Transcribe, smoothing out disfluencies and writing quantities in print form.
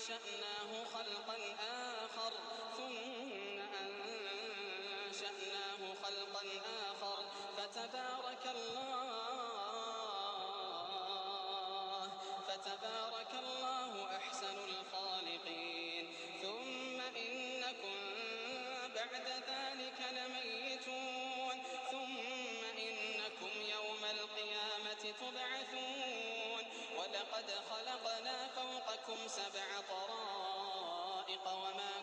أنشأناه خلقا آخر فتبارك الله أحسن الخالقين. ثم إنكم بعد ذلك لميتون ثم إنكم يوم القيامة تبعثون. ولقد خلقنا فوقكم 7 طرائق وما